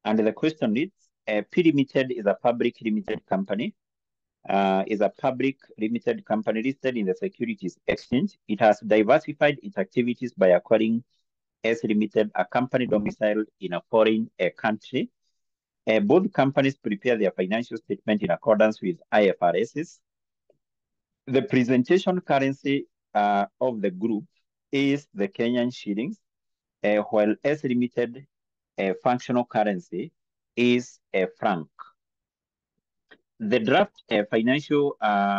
And the question is, P Limited is a public limited company. Is a public limited company listed in the Securities Exchange. It has diversified its activities by acquiring S Limited, a company domiciled in a foreign country. Both companies prepare their financial statement in accordance with IFRS. The presentation currency of the group is the Kenyan shillings, while S Limited functional currency is a franc. The draft financial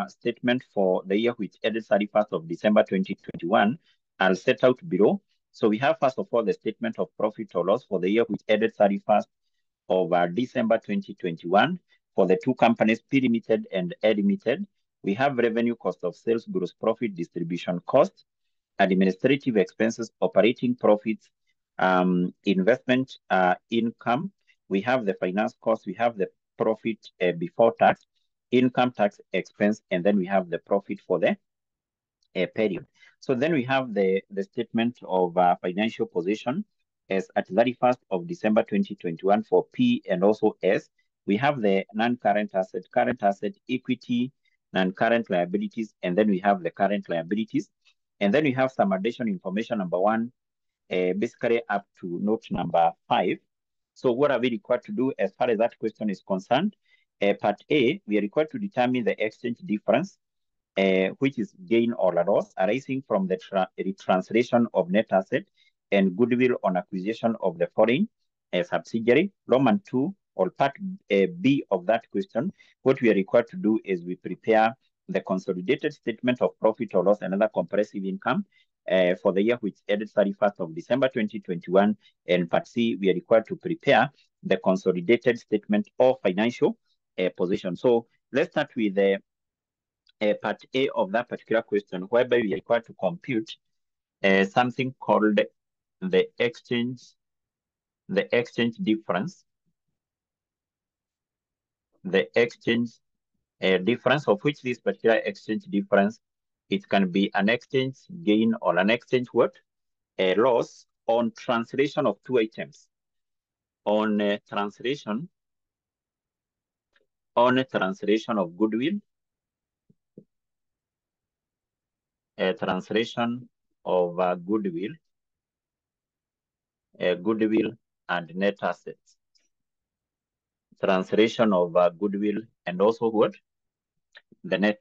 statement for the year which ended 31st of December 2021 are set out below. So we have, first of all, the statement of profit or loss for the year which ended 31st of December 2021 for the two companies, P Limited and A Limited. We have revenue, cost of sales, gross profit, distribution cost, administrative expenses, operating profits, investment income. We have the finance cost, we have the profit before tax, income tax expense, and then we have the profit for the period. So then we have the statement of financial position as at 31st of December 2021 for P and also S. We have the non-current asset, current asset, equity, non-current liabilities, and then we have the current liabilities. And then we have some additional information, number one, basically up to note number 5. So what are we required to do as far as that question is concerned? Part A, we are required to determine the exchange difference, which is gain or loss arising from the translation of net asset and goodwill on acquisition of the foreign subsidiary. Roman 2, or part B of that question, what we are required to do is we prepare the consolidated statement of profit or loss and other comprehensive income for the year which ended 31st of December 2021. And part C, we are required to prepare the consolidated statement of financial position. So let's start with the part A of that particular question, whereby we are required to compute something called the exchange difference. The exchange difference, of which this particular exchange difference, it can be an exchange gain or an exchange what? A loss on translation of two items. On translation of goodwill, a translation of goodwill and net assets. Translation of goodwill and also what? The net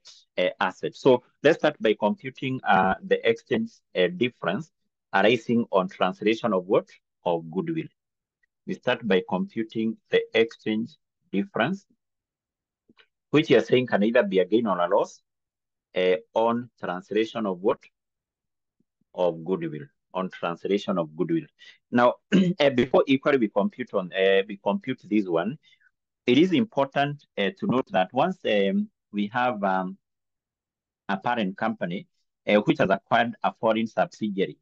asset. So let's start by computing the exchange difference arising on translation of what? Of goodwill. We start by computing the exchange difference, which you are saying can either be a gain or a loss on translation of what? Of goodwill. On translation of goodwill. Now, before equally we compute this one, it is important to note that once we have a parent company which has acquired a foreign subsidiary,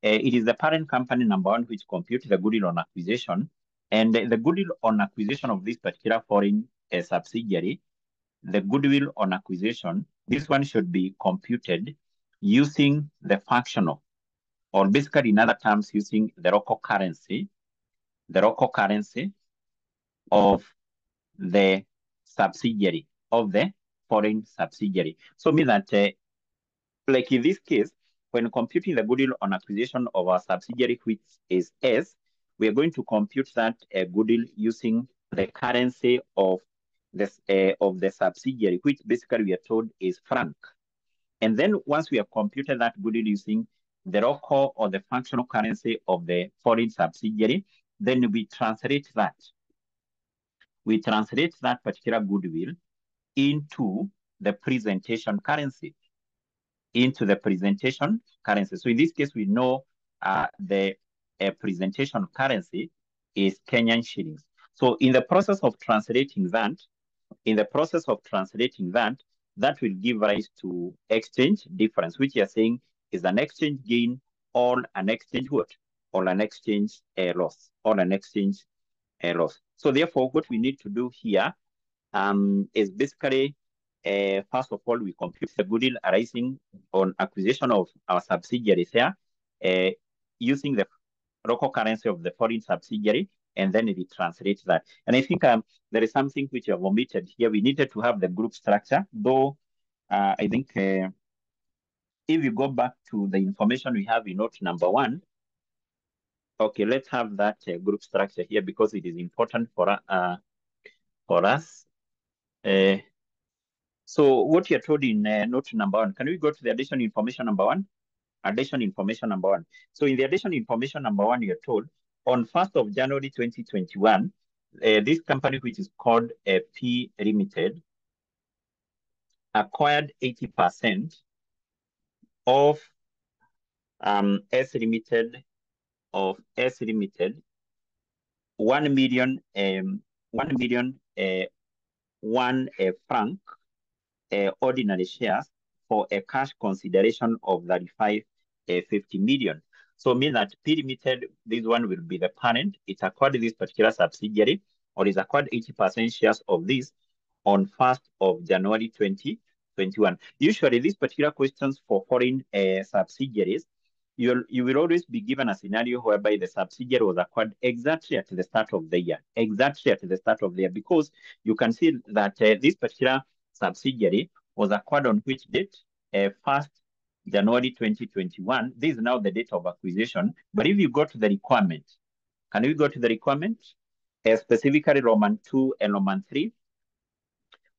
it is the parent company, number one, which computes the goodwill on acquisition. And the goodwill on acquisition of this particular foreign subsidiary, the goodwill on acquisition, this one should be computed using the functional, or basically in other terms, using the local currency of the subsidiary, of the foreign subsidiary. So mean that, like in this case, when computing the goodwill on acquisition of our subsidiary, which is S, we are going to compute that goodwill using the currency of this of the subsidiary, which basically we are told is franc. And then once we have computed that goodwill using the local or the functional currency of the foreign subsidiary, then we translate that. We translate that particular goodwill into the presentation currency. So in this case, we know the presentation currency is Kenyan shillings. So in the process of translating that, that will give rise to exchange difference, which you are saying is an exchange gain or an exchange what? Or an exchange loss. So therefore, what we need to do here is basically, first of all, we compute the goodwill arising on acquisition of our subsidiaries here using the local currency of the foreign subsidiary, and then we translate that. And I think there is something which you have omitted here. We needed to have the group structure, though I think if you go back to the information we have in note number 1, okay, let's have that group structure here because it is important for us. So what you're told in note number 1, can we go to the additional information number 1? Additional information number 1. So in the additional information number 1, you're told on 1st of January 2021, this company, which is called P Limited, acquired 80% of S Limited, 1 million franc ordinary shares for a cash consideration of 50 million. So mean that P Limited, this one will be the parent. It acquired this particular subsidiary, or is acquired 80% shares of this on 1st of January 2021. Usually these particular questions for foreign subsidiaries, you will always be given a scenario whereby the subsidiary was acquired exactly at the start of the year, because you can see that this particular subsidiary was acquired on which date? 1st January 2021. This is now the date of acquisition. But if you go to the requirement, can we go to the requirement? Specifically Roman 2 and Roman 3.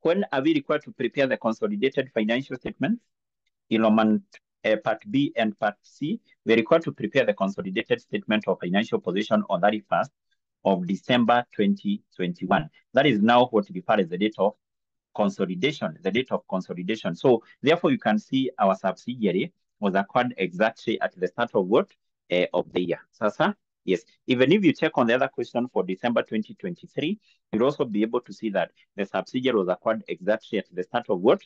When are we required to prepare the consolidated financial statements? In Roman Part B and Part C, we are required to prepare the consolidated statement of financial position on 31st of December 2021. That is now what we refer as the date of consolidation, So therefore, you can see our subsidiary was acquired exactly at the start of what? Of the year. Sasa? Yes. Even if you check on the other question for December 2023, you'll also be able to see that the subsidiary was acquired exactly at the start of what?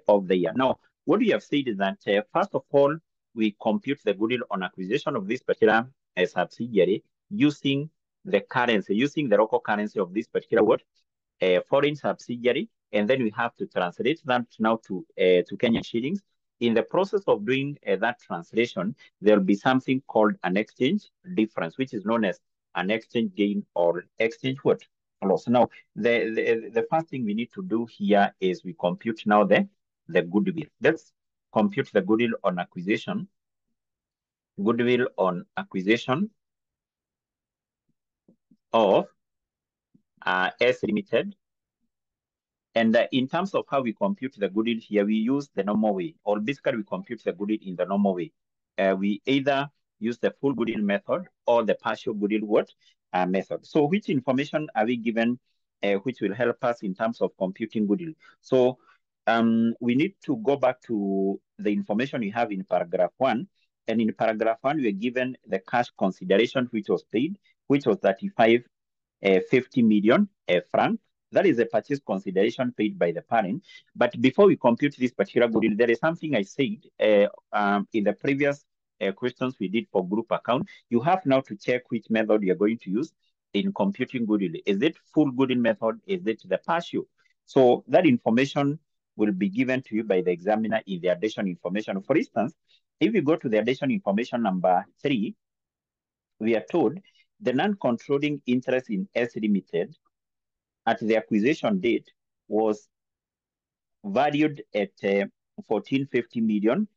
Of the year. Now, what we have said is that, first of all, we compute the goodwill on acquisition of this particular subsidiary using the currency, using the local currency of this particular what? Foreign subsidiary, and then we have to translate that now to Kenyan shillings. In the process of doing that translation, there will be something called an exchange difference, which is known as an exchange gain or exchange what? Loss. Now, the first thing we need to do here is we compute now the goodwill. Let's compute the goodwill on acquisition. Goodwill on acquisition of S Limited. And in terms of how we compute the goodwill here, we use the normal way, or basically we compute the goodwill in the normal way. We either use the full goodwill method or the partial goodwill method. So which information are we given which will help us in terms of computing goodwill? So we need to go back to the information we have in paragraph 1. And in paragraph 1, we are given the cash consideration which was paid, which was 50 million franc. That is a purchase consideration paid by the parent. But before we compute this particular goodwill, there is something I said in the previous questions we did for group account. You have now to check which method you're going to use in computing goodwill. Is it full goodwill method? Is it the partial? So that information will be given to you by the examiner in the additional information. For instance, if you go to the additional information number 3, we are told the non-controlling interest in S Limited at the acquisition date was valued at 1450 million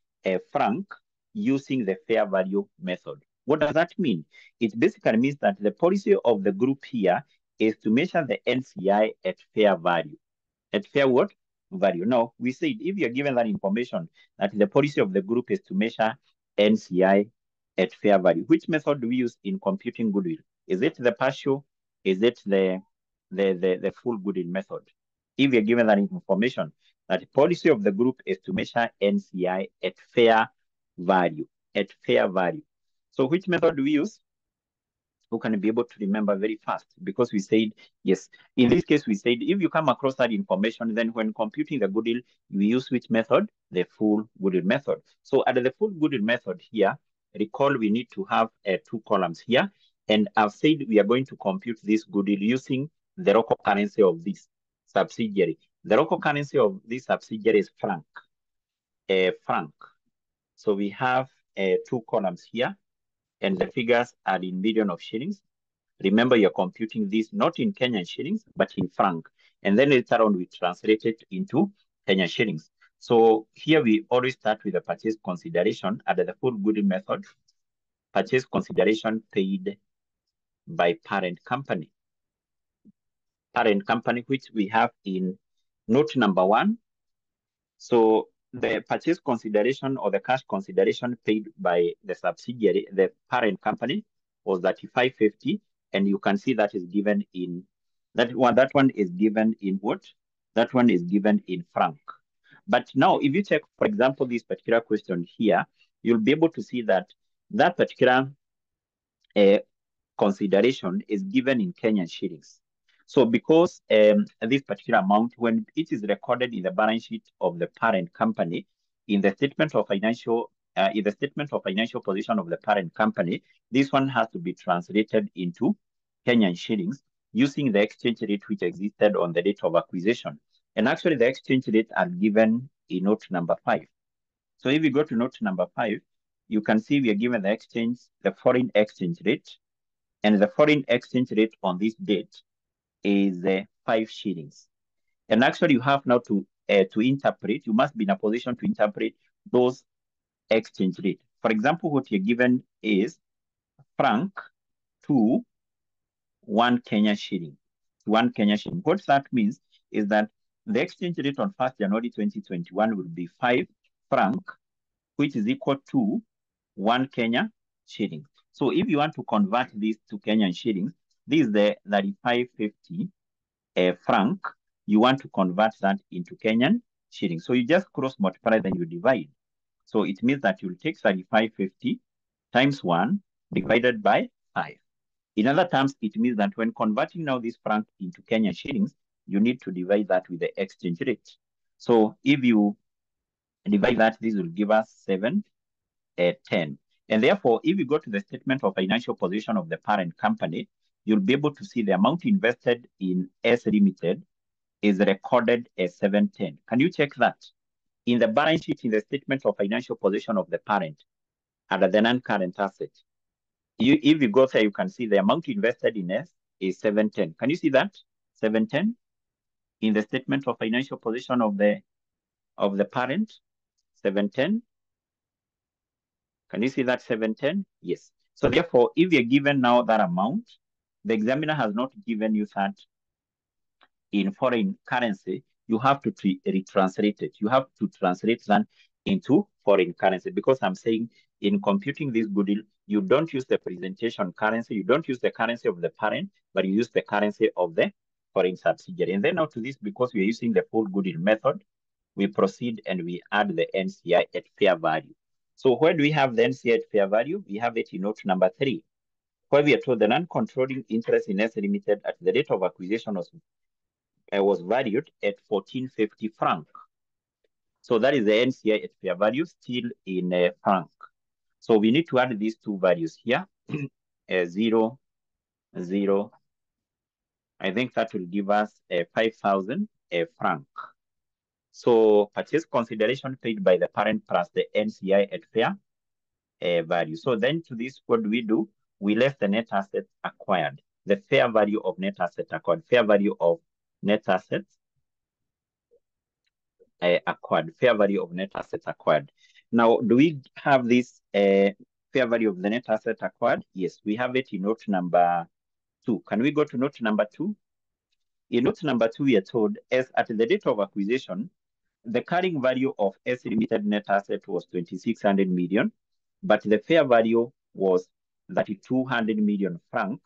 franc using the fair value method. What does that mean? It basically means that the policy of the group here is to measure the NCI at fair value. At fair what? Value. Now, we said if you're given that information that the policy of the group is to measure NCI at fair value, which method do we use in computing goodwill? Is it the partial? Is it the full goodwill method? If you're given that information, that the policy of the group is to measure NCI at fair value, So which method do we use? Who can be able to remember very fast? Because we said, yes, in this case, we said, if you come across that information, then when computing the goodwill, we use which method? The full goodwill method. So at the full goodwill method here, recall we need to have 2 columns here. And I've said we are going to compute this goodwill using the local currency of this subsidiary. The local currency of this subsidiary is franc. So we have 2 columns here. and the figures are in million of shillings. Remember, you're computing this not in Kenyan shillings, but in franc. And then later on, we translate it into Kenyan shillings. So here we always start with the purchase consideration under the full goodwill method. Purchase consideration paid by parent company. Parent company, which we have in note number 1. So the purchase consideration or the cash consideration paid by the subsidiary, the parent company, was 3550, and you can see that is given in that one. That one is given in what? That one is given in franc. But now, if you check, for example, this particular question here, you'll be able to see that that particular consideration is given in Kenyan shillings. So because this particular amount, when it is recorded in the balance sheet of the parent company, in the statement of financial position of the parent company, this one has to be translated into Kenyan shillings using the exchange rate which existed on the date of acquisition. And actually, the exchange rate are given in note number 5. So if you go to note number 5, you can see we are given the foreign exchange rate, and the foreign exchange rate on this date is 5 shillings. And actually, you have now to interpret. You must be in a position to interpret those exchange rate. For example, what you're given is franc to 1 Kenya shilling. 1 Kenya shilling. What that means is that the exchange rate on 1st January 2021 will be 5 franc, which is equal to 1 Kenya shilling. So if you want to convert this to Kenyan shillings, this is the 3550 franc. You want to convert that into Kenyan shillings. So you just cross multiply, then you divide. So it means that you'll take 3550 times 1 divided by 5. In other terms, it means that when converting now this franc into Kenyan shillings, you need to divide that with the exchange rate. So if you divide that, this will give us 710. And therefore, if you go to the statement of financial position of the parent company, you'll be able to see the amount invested in S Limited is recorded as 710. Can you check that? In the balance sheet, in the statement of financial position of the parent, under the non-current asset, if you go there, you can see the amount invested in S is 710. Can you see that? 710 in the statement of financial position of the parent, 710. Can you see that 710? Yes. So therefore, if you're given now that amount, the examiner has not given you that in foreign currency, you have to retranslate it. You have to translate that into foreign currency, because I'm saying in computing this goodwill, you don't use the presentation currency, you don't use the currency of the parent, but you use the currency of the foreign subsidiary. And then now to this, because we're using the full goodwill method, we proceed and we add the NCI at fair value. So where do we have the NCI at fair value? We have it in note number 3, where we are told the non-controlling interest in S Limited at the date of acquisition was valued at 1450 franc. So that is the NCI at fair value, still in franc. So we need to add these two values here, 0, 0. I think that will give us 5,000 franc. So purchase consideration paid by the parent plus the NCI at fair value. So then to this, what do? We left the net assets acquired, the fair value of net assets acquired, fair value of net assets acquired, fair value of net assets acquired. Now, do we have this fair value of the net asset acquired? Yes, we have it in note number 2. Can we go to note number 2? In note number 2, we are told, as at the date of acquisition, the carrying value of S Limited net asset was 2,600 million, but the fair value was 3,200 million franc.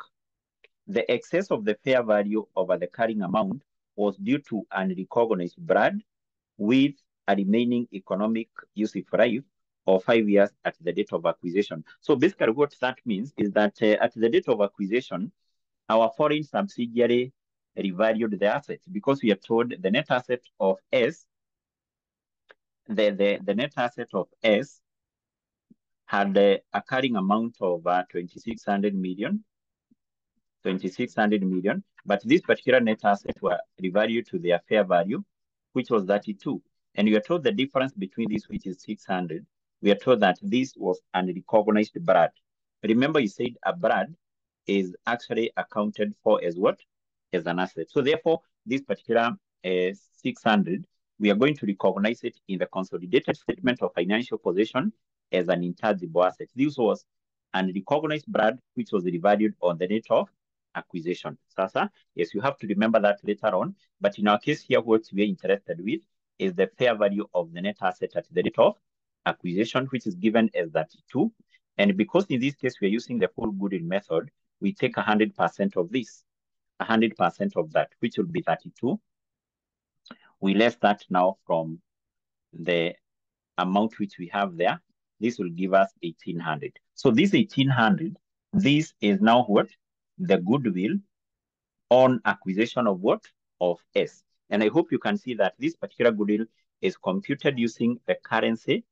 The excess of the fair value over the carrying amount was due to unrecognized BRAD with a remaining economic useful life of 5 years at the date of acquisition. So basically what that means is that at the date of acquisition, our foreign subsidiary revalued the assets, because we are told the net asset of S, the net asset of S had a carrying amount of 2,600 million, but this particular net assets were revalued to their fair value, which was 32. And we are told the difference between this, which is 600, we are told that this was unrecognized BRAD. remember you said a brand is actually accounted for as what? As an asset. So therefore, this particular 600, we are going to recognize it in the consolidated statement of financial position as an intangible asset. This was an recognized brand which was revalued on the date of acquisition. Sasa, yes, you have to remember that later on. But in our case here, what we are interested with is the fair value of the net asset at the date of acquisition, which is given as that 2. And because in this case, we're using the full goodwill method, we take 100% of this, 100% of that, which will be 32. We less that now from the amount which we have there. This will give us 1,800. So this 1,800, this is now what? The goodwill on acquisition of what? Of S. And I hope you can see that this particular goodwill is computed using the currency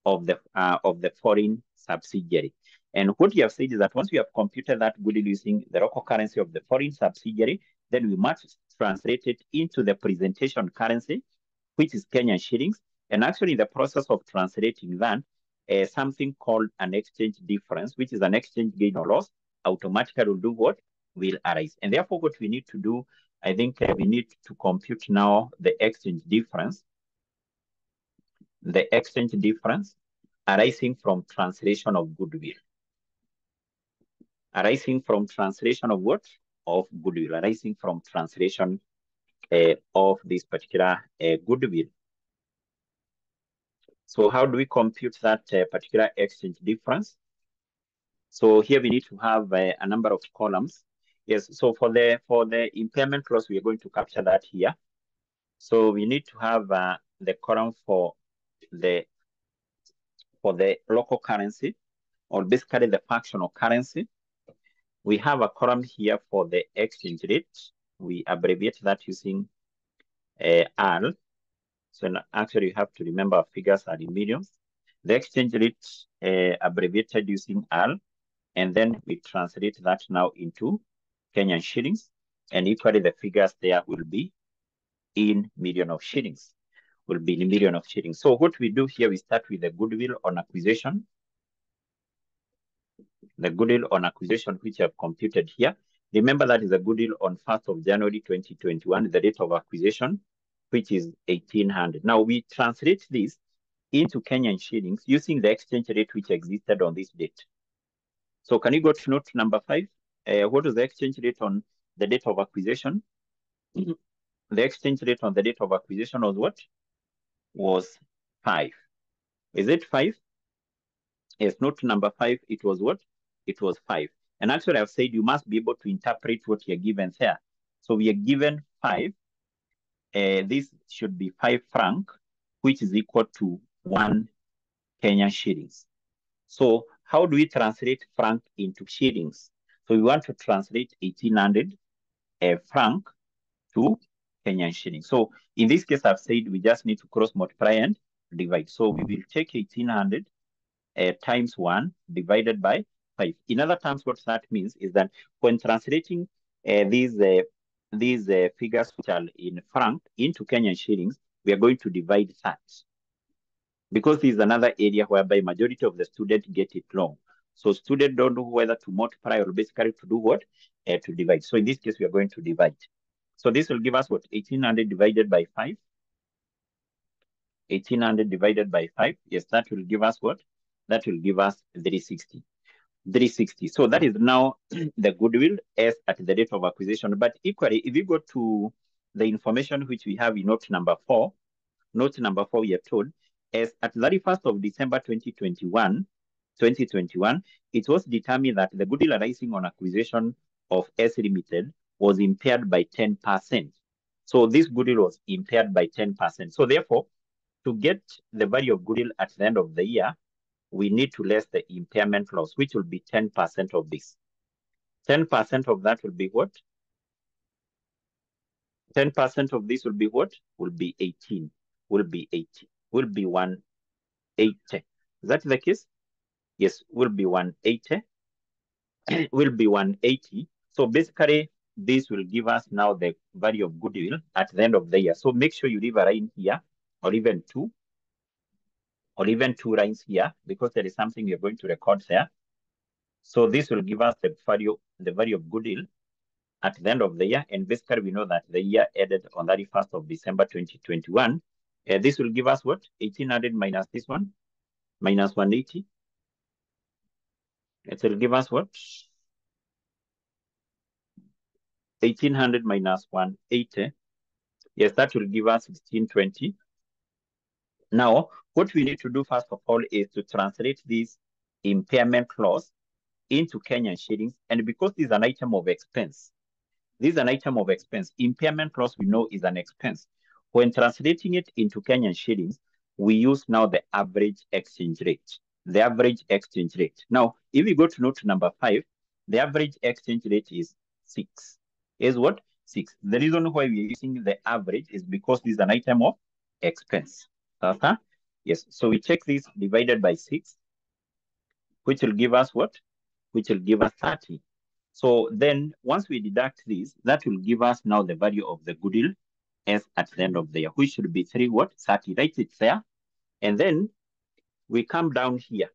of the foreign subsidiary. And what you have said is that once you have computed that goodwill using the local currency of the foreign subsidiary, then we must translate it into the presentation currency, which is Kenyan shillings. And actually, in the process of translating that, something called an exchange difference, which is an exchange gain or loss, automatically will do what? Will arise. And therefore, what we need to do, I think we need to compute now the exchange difference. The exchange difference arising from translation of goodwill. Arising from translation of what? Of goodwill. Arising from translation of this particular goodwill. So how do we compute that particular exchange difference? So here we need to have a number of columns. Yes, so for the impairment loss, we are going to capture that here. So we need to have the column for the local currency, or basically the functional currency. We have a column here for the exchange rate. We abbreviate that using R. So actually, you have to remember our figures are in millions. The exchange rate abbreviated using R, and then we translate that now into Kenyan shillings. And equally, the figures there will be in million of shillings. Will be in million of shillings. So what we do here, we start with the goodwill on acquisition. The goodwill on acquisition, which I have computed here. Remember that is a goodwill on 1st of January 2021, the date of acquisition, which is 1,800. Now we translate this into Kenyan shillings using the exchange rate which existed on this date. So can you go to note number 5? What is the exchange rate on the date of acquisition? The exchange rate on the date of acquisition was what? Was 5. Is it 5? Yes, note number 5, it was what? It was 5. And actually, I've said you must be able to interpret what you're given there. So we are given 5. This should be 5 franc, which is equal to 1 Kenyan shillings. So how do we translate franc into shillings? So we want to translate 1,800 franc to Kenyan shillings. So in this case, I've said we just need to cross multiply and divide. So we will take 1,800 times 1 divided by 5. In other terms, what that means is that when translating these figures which are in franc into Kenyan shillings, we are going to divide that. Because this is another area whereby majority of the students get it wrong. So students don't know whether to multiply or basically to do what? To divide. So in this case, we are going to divide. So this will give us what? 1,800 divided by 5. 1,800 divided by 5. Yes, that will give us what? That will give us 360. 360. So that is now the goodwill as at the date of acquisition. But equally, if you go to the information which we have in note number 4, we are told as at the 31st of December 2021, it was determined that the goodwill arising on acquisition of S Limited was impaired by 10%. So this goodwill was impaired by 10%. So therefore, to get the value of goodwill at the end of the year, we need to less the impairment loss, which will be 10% of this. 10% of that will be what? 10% of this will be what? Will be 18. Will be 80. Will be 180. Is that the case? Yes, will be 180. Will be 180. So basically, this will give us now the value of goodwill at the end of the year. So make sure you leave a line here, or even two lines here, because there is something you're going to record there. So this will give us the value of goodwill at the end of the year. And basically, we know that the year ended on 31st of December 2021. This will give us what? 1800 minus this one, minus 180. It will give us what? 1800 minus 180. Yes, that will give us 1620. Now, what we need to do first of all is to translate this impairment loss into Kenyan shillings. And because this is an item of expense, impairment loss we know is an expense. When translating it into Kenyan shillings, we use now the average exchange rate. The average exchange rate. Now, if we go to note number 5, the average exchange rate is 6. Is what? 6. The reason why we're using the average is because this is an item of expense. Yes, so we check this divided by 6, which will give us what? Which will give us 30. So then once we deduct this, that will give us now the value of the goodwill as at the end of the year, which should be 30. Right, it's there. And then we come down here.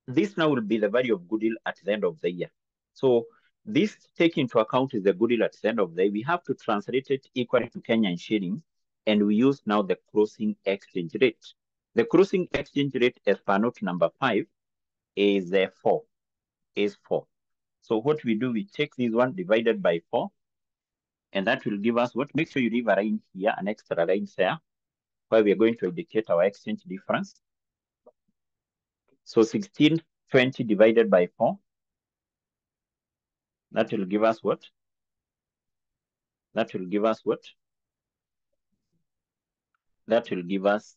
This now will be the value of goodwill at the end of the year. So this take into account is the goodwill at the end of the year. We have to translate it equally to Kenyan shillings, and we use now the closing exchange rate. The closing exchange rate as per note number 5 is 4. So what we do, we take this one divided by 4, and that will give us what? Make sure you leave a line here, an extra line there, where we are going to indicate our exchange difference. So 1620 divided by 4, that will give us what? That will give us what? That will give us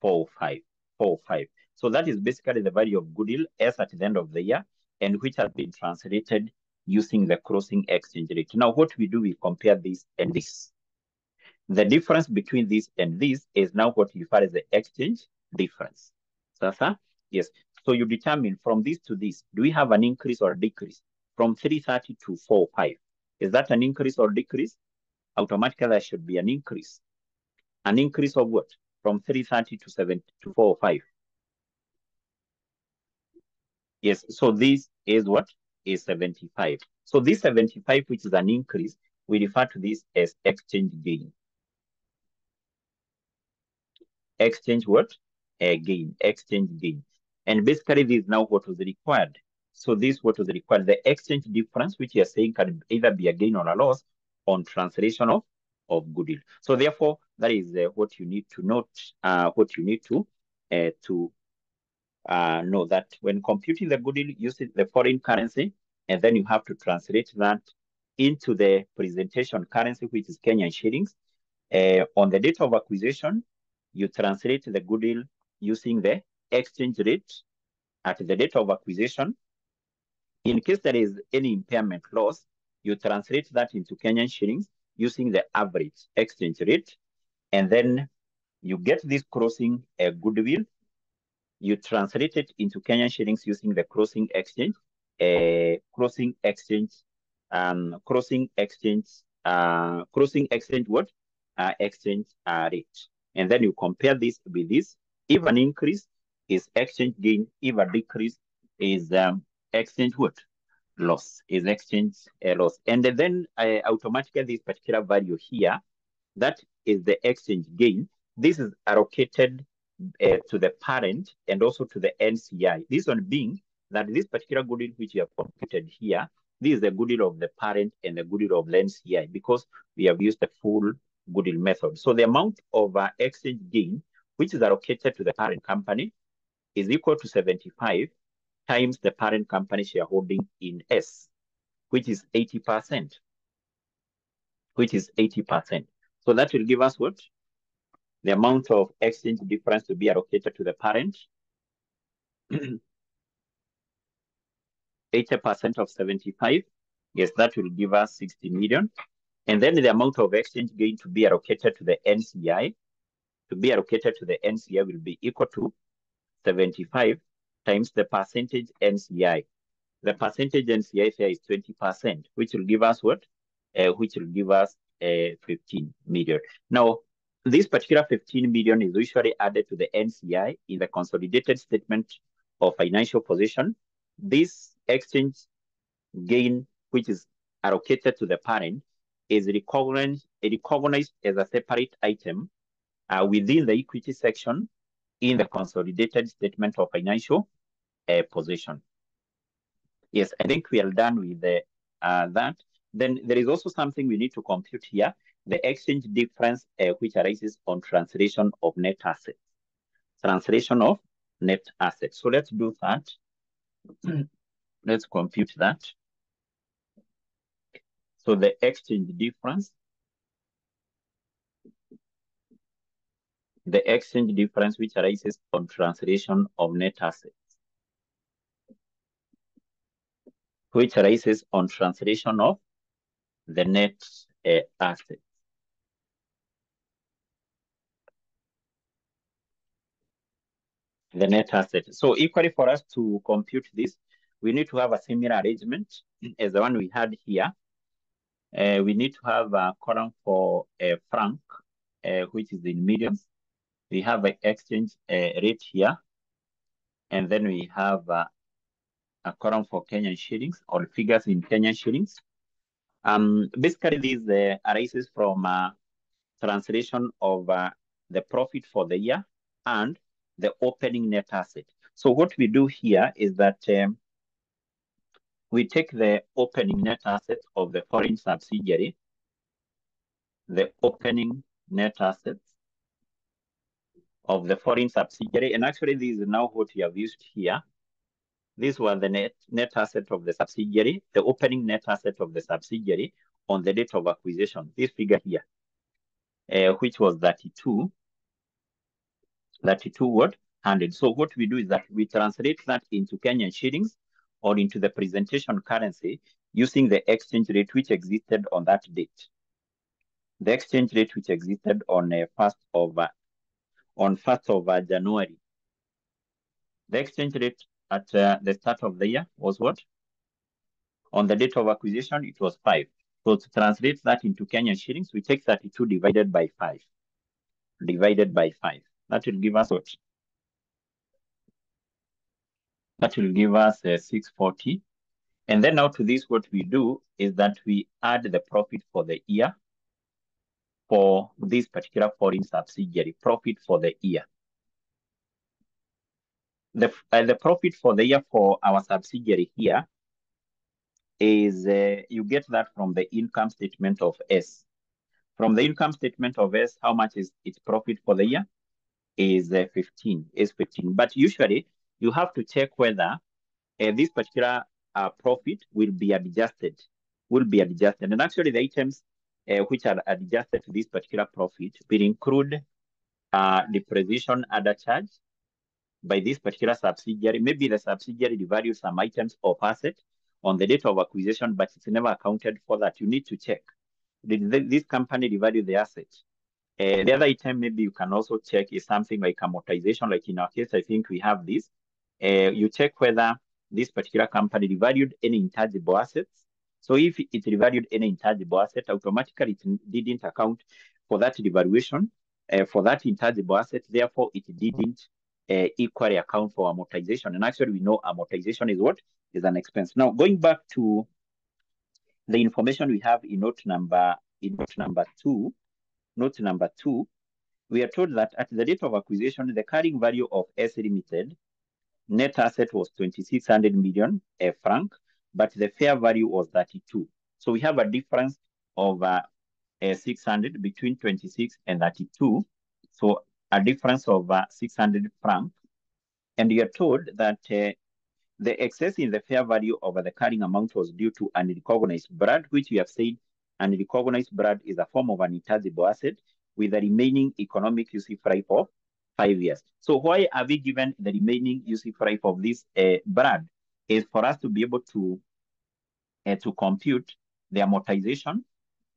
405. So that is basically the value of goodwill as at the end of the year, and which has been translated using the closing exchange rate. Now, what we do, we compare this and this. The difference between this and this is now what we refer as the exchange difference. Yes. So you determine from this to this, do we have an increase or decrease? From 330 to 45. Is that an increase or decrease? Automatically, there should be an increase. An increase of what? From 330 to 45. Yes, so this is what? Is 75. So this 75, which is an increase, we refer to this as exchange gain. Exchange what? Gain, exchange gain. And basically, this is now what was required. So this what was required. The exchange difference, which you are saying can either be a gain or a loss on translation of goodwill. So therefore, that is what you need to note, what you need to know that when computing the goodwill, use the foreign currency, and then you have to translate that into the presentation currency, which is Kenyan shillings. On the date of acquisition, you translate the goodwill using the exchange rate at the date of acquisition. In case there is any impairment loss, you translate that into Kenyan shillings using the average exchange rate. And then you get this closing goodwill. You translate it into Kenyan shillings using the closing exchange rate. And then you compare this with this. If an increase is exchange gain, if a decrease is exchange what? Loss, is exchange loss. And then automatically this particular value here, that is the exchange gain. This is allocated to the parent and also to the NCI. This one being that this particular goodwill which you have computed here, this is the goodwill of the parent and the goodwill of the NCI, because we have used the full goodwill method. So the amount of exchange gain which is allocated to the parent company is equal to 75 times the parent company shareholding in S, which is 80%. So that will give us what? The amount of exchange difference to be allocated to the parent. 80% of 75. Yes, that will give us 60 million. And then the amount of exchange gain to be allocated to the NCI, will be equal to 75 times the percentage NCI. The percentage NCI here is 20%, which will give us what? 15 million. Now, this particular 15 million is usually added to the NCI in the consolidated statement of financial position. this exchange gain, which is allocated to the parent, is recognized as a separate item within the equity section in the consolidated statement of financial position. Yes, I think we are done with that. Then there is also something we need to compute here, the exchange difference which arises on translation of net assets. Translation of net assets. So let's do that. Let's compute that. So the exchange difference, which arises on translation of net assets, which arises on translation of the net assets. The net asset. So equally, for us to compute this, we need to have a similar arrangement as the one we had here. We need to have a column for franc, which is in millions. We have an exchange rate here. And then we have a column for Kenyan shillings, or figures in Kenyan shillings. Basically, this arises from translation of the profit for the year and the opening net asset. So what we do here is that we take the opening net asset of the foreign subsidiary, the opening net assets of the foreign subsidiary, and actually this is now what we have used here. These were the net asset of the subsidiary, the opening net asset of the subsidiary on the date of acquisition. This figure here, which was 32,100. So what we do is that we translate that into Kenyan shillings or into the presentation currency using the exchange rate which existed on that date. The exchange rate which existed on 1st of January. The exchange rate at the start of the year was what? On the date of acquisition, it was 5. So to translate that into Kenyan shillings, we take 32 divided by 5. That will give us what? That will give us 640. And then now to this, what we do is that we add the profit for the year for this particular foreign subsidiary, profit for the year. The profit for the year for our subsidiary here is, you get that from the income statement of S. From the income statement of S, how much is its profit for the year? Is 15. But usually, you have to check whether this particular profit will be adjusted. And actually, the items which are adjusted to this particular profit will include depreciation other charge by this particular subsidiary. Maybe the subsidiary devalued some items of asset on the date of acquisition, but it's never accounted for that. You need to check. Did this company devalue the asset? The other item maybe you can also check is something like amortization. Like in our case, I think we have this. You check whether this particular company devalued any intangible assets. So if it revalued any intangible asset, automatically it didn't account for that devaluation for that intangible asset. Therefore, it didn't equally account for amortization. And actually, we know amortization is what? Is an expense. Now, going back to the information we have in note number 2, we are told that at the date of acquisition, the carrying value of S Limited net asset was 2,600 million franc, but the fair value was 32. So we have a difference of 600 between 26 and 32. So a difference of 600 francs. And you are told that the excess in the fair value over the carrying amount was due to unrecognized blood, which we have said unrecognized blood is a form of an intangible asset with the remaining economic useful life of 5 years. So why are we given the remaining useful life of this blood? Is for us to be able to compute the amortization,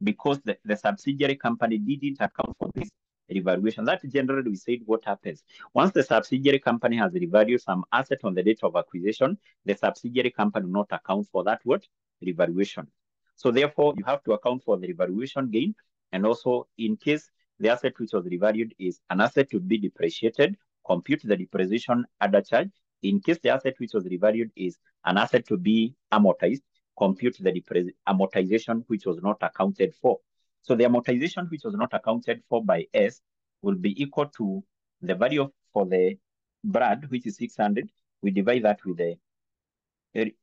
because the subsidiary company didn't account for this revaluation. That generally we said what happens. Once the subsidiary company has revalued some asset on the date of acquisition, the subsidiary company will not account for that what? Revaluation. So therefore, you have to account for the revaluation gain. And also, in case the asset which was revalued is an asset to be depreciated, compute the depreciation other charge, in case the asset which was revalued is an asset to be amortized, compute the amortization which was not accounted for. So the amortization which was not accounted for by S will be equal to the value for the BRAD, which is 600. We divide that with the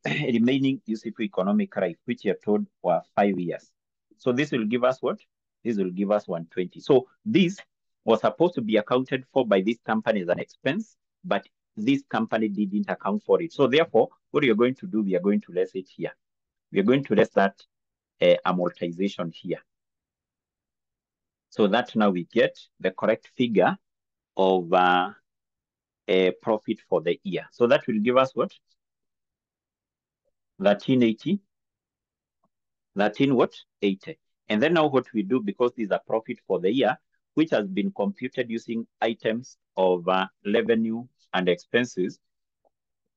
remaining useful economic life, which you're told were 5 years. So this will give us what? This will give us 120. So this was supposed to be accounted for by this company as an expense, but this company didn't account for it. So therefore, what you're going to do, we are going to less it here. We are going to less that amortization here. So that now we get the correct figure of a profit for the year. So that will give us what? 1380. 1380. And then now what we do, because this is a profit for the year, which has been computed using items of revenue and expenses,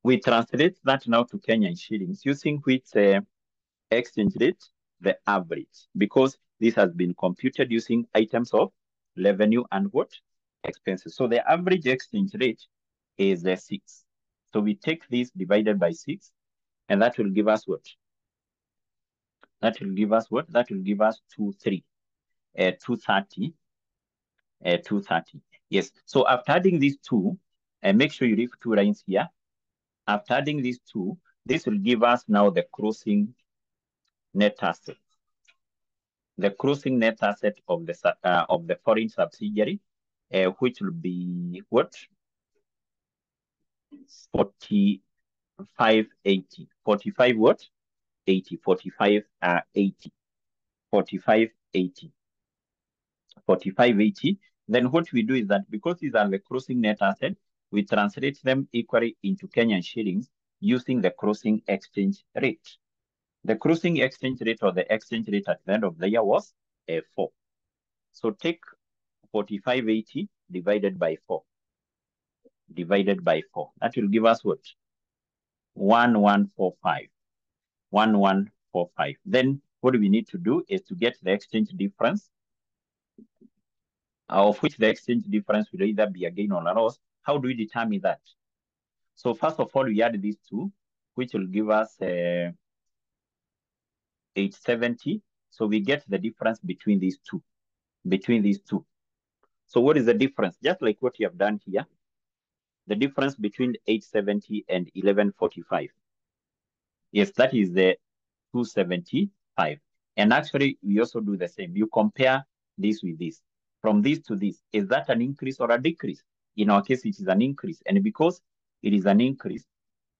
we translate that now to Kenyan shillings, using which exchange rate? The average, because this has been computed using items of revenue and what? Expenses. So the average exchange rate is 6. So we take this divided by 6, and that will give us what? That will give us what? That will give us 230. 230. Yes. So after adding these two, and make sure you leave 2 lines here. After adding these two, this will give us now the closing net asset. The closing net asset of the foreign subsidiary, which will be what? 4580. 45 what? 80. 45 80. 4580. 4580. Then what we do is that because these are the closing net asset, we translate them equally into Kenyan shillings using the closing exchange rate. The closing exchange rate, or the exchange rate at the end of the year, was 4. So take 4580 divided by 4. Divided by 4. That will give us what? 1145. 1145. Then what we need to do is to get the exchange difference, of which the exchange difference will either be a gain or a loss. How do we determine that? So first of all, we add these two, which will give us 870. So we get the difference between these two. Between these two. So what is the difference? Just like what you have done here. The difference between 870 and 1145. Yes, that is the 275. And actually, we also do the same. You compare this with this. From this to this, is that an increase or a decrease? In our case, it is an increase. And because it is an increase,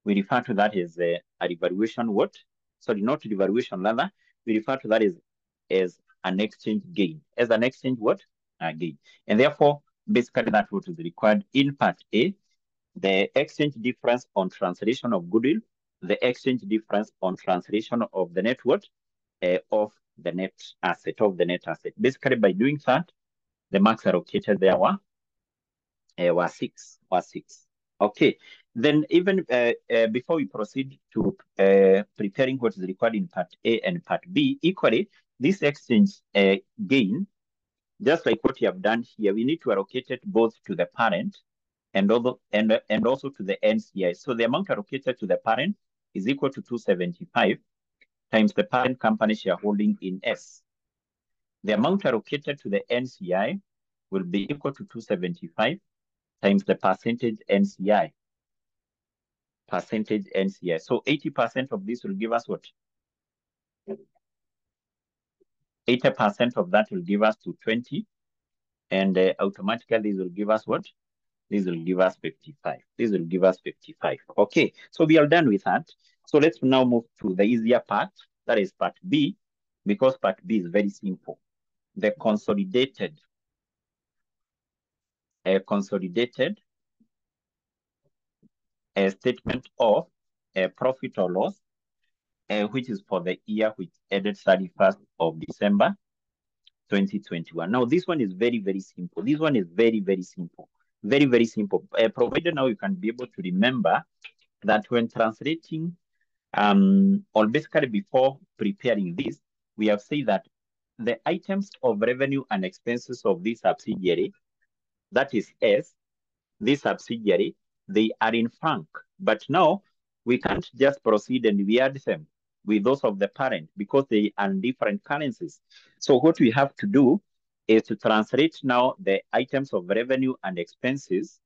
we refer to that as a revaluation what? Sorry, not revaluation, rather. We refer to that as an exchange gain. As an exchange what? Gain. And therefore, basically that's what is required in part A. The exchange difference on translation of goodwill, the exchange difference on translation of the net worth of the net asset, Basically, by doing that, the marks allocated there were 6. Okay. Then even before we proceed to preparing what is required in part A and part B, equally, this exchange gain, just like what you have done here, we need to allocate it both to the parent and also to the NCI. So the amount allocated to the parent is equal to 275 times the parent company shareholding in S. The amount allocated to the NCI will be equal to 275 times the percentage NCI. Percentage NCI. So 80% of this will give us what? 80% of that will give us 220. And automatically this will give us what? This will give us 55. This will give us 55. Okay, so we are done with that. So let's now move to the easier part. That is part B, because part B is very simple. The consolidated statement of profit or loss, which is for the year which ended 31st of December 2021. Now, this one is very, very simple. This one is very, very simple. Very, very simple. Provided now you can be able to remember that when translating, or basically before preparing this, we have said that the items of revenue and expenses of this subsidiary, that is S, this subsidiary, they are in franc. But now we can't just proceed and we add them with those of the parent because they are different currencies. So what we have to do is to translate now the items of revenue and expenses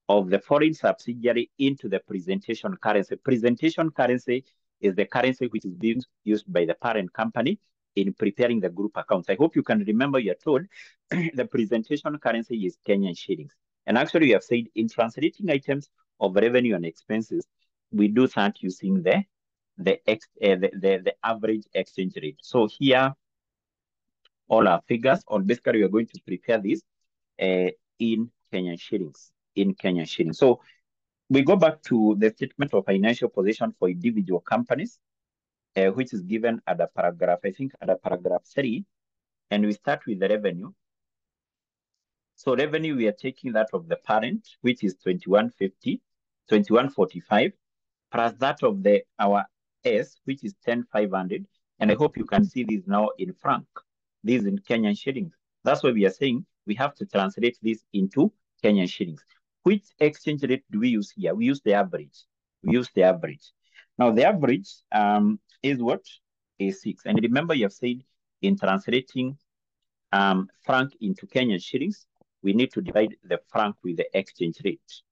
of the foreign subsidiary into the presentation currency. Presentation currency is the currency which is being used by the parent company in preparing the group accounts. I hope you can remember you're told the presentation currency is Kenyan shillings. And actually we have said in translating items of revenue and expenses, we do that using the average exchange rate. So here, all our figures, or basically we are going to prepare this in Kenyan shillings. So we go back to the statement of financial position for individual companies, which is given at the paragraph, I think at the paragraph 3, and we start with the revenue. So revenue, we are taking that of the parent, which is 2145, plus that of our S, which is 10,500. And I hope you can see this now in franc. This is in Kenyan shillings. That's why we are saying we have to translate this into Kenyan shillings. Which exchange rate do we use here? We use the average. Now the average is what? Is 6. And remember you have said in translating franc into Kenyan shillings, we need to divide the franc with the exchange rate.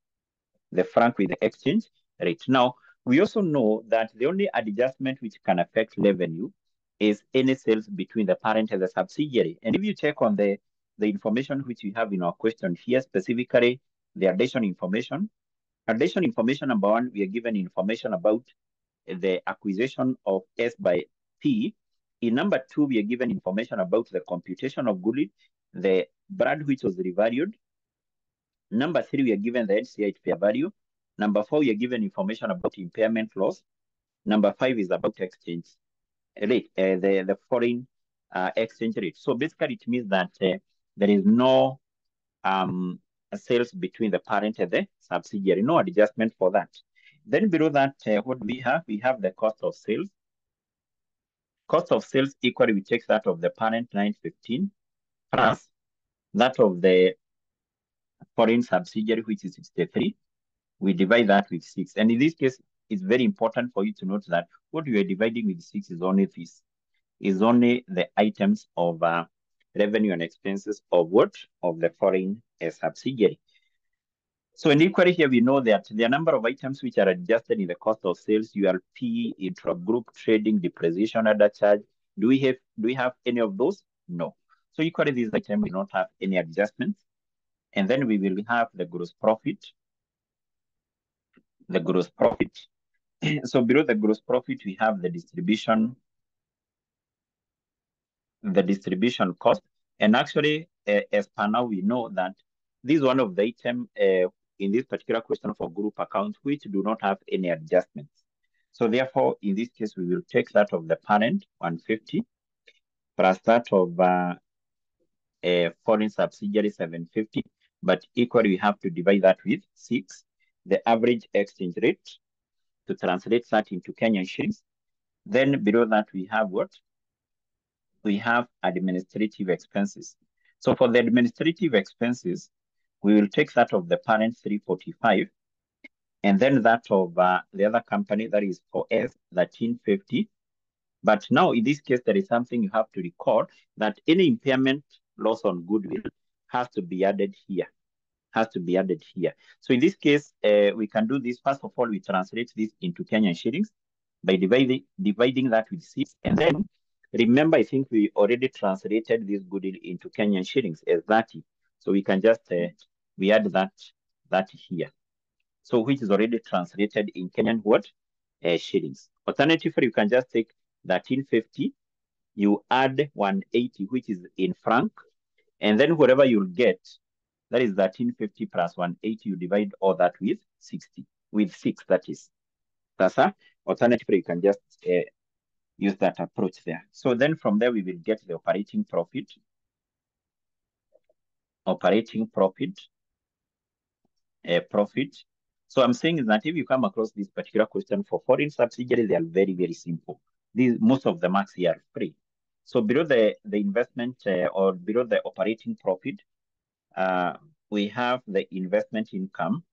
Now, we also know that the only adjustment which can affect revenue is any sales between the parent and the subsidiary. And if you check on the information which we have in our question here, specifically the addition information number 1, we are given information about the acquisition of S by P. In number 2, we are given information about the computation of goodwill, the brand which was revalued. Number 3, we are given the NCI fair value. Number 4, we are given information about impairment loss. Number 5 is about exchange rate, the foreign exchange rate. So basically, it means that there is no sales between the parent and the subsidiary, no adjustment for that. Then below that, what do we have? We have the cost of sales. Cost of sales equally, we take that of the parent 915 plus that of the foreign subsidiary, which is 63. We divide that with 6. And in this case, it's very important for you to note that what we are dividing with 6 is only this. Is only the items of revenue and expenses of what? Of the foreign subsidiary. So in equally here, we know that the number of items which are adjusted in the cost of sales, ULP, intra-group trading, depreciation, other charge. Do we have any of those? No. So equally, this item will not have any adjustments. And then we will have the gross profit. So below the gross profit, we have the distribution cost. And actually, as per now, we know that this is one of the items in this particular question for group accounts which do not have any adjustments. So therefore, in this case, we will take that of the parent, 150, plus that of foreign subsidiary, 750. But equally, we have to divide that with 6, the average exchange rate, to translate that into Kenyan shillings. Then below that, we have what? We have administrative expenses. So for the administrative expenses, we will take that of the parent 345, and then that of the other company, that is for S, 1350. But now in this case, there is something you have to record, that any impairment loss on goodwill has to be added here. So in this case, we can do this. First of all, we translate this into Kenyan shillings by dividing that with 6. And then remember, I think we already translated this goodwill into Kenyan shillings as 30. So we can just, we add that here. So which is already translated in Kenyan what? Shillings. Alternatively, you can just take 1350, you add 180, which is in franc, and then whatever you'll get, that is 1350 plus 180, you divide all that with 60, with 6, that is. That's alternatively, you can just use that approach there. So then from there, we will get the operating profit. So I'm saying is that if you come across this particular question for foreign subsidiaries, they are very, very simple. Most of the marks here are free. So below the investment or below the operating profit, we have the investment income.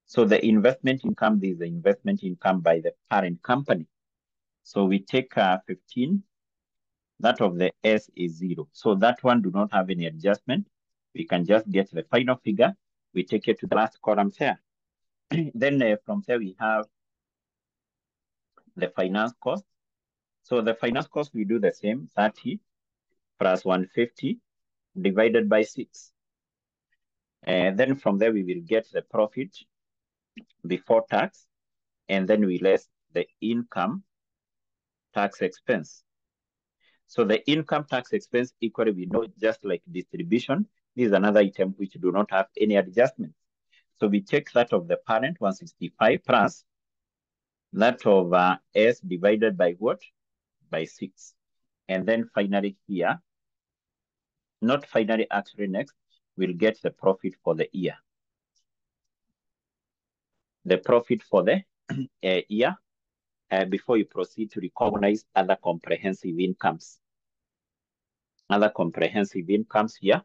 So the investment income, this is the investment income by the parent company. So we take 15, that of the S is 0. So that one do not have any adjustment. We can just get the final figure. We take it to the last column there. Then from there we have the finance cost. So the finance cost, we do the same, 30 plus 150 divided by 6. And then from there we will get the profit before tax, and then we less the income tax expense. So the income tax expense equally, we know, just like distribution, this is another item which do not have any adjustments. So we take that of the parent, 165, plus that of S divided by what? By 6. And then finally here, not finally, actually next, we'll get the profit for the year. The profit for the year before you proceed to recognize other comprehensive incomes. Other comprehensive incomes here.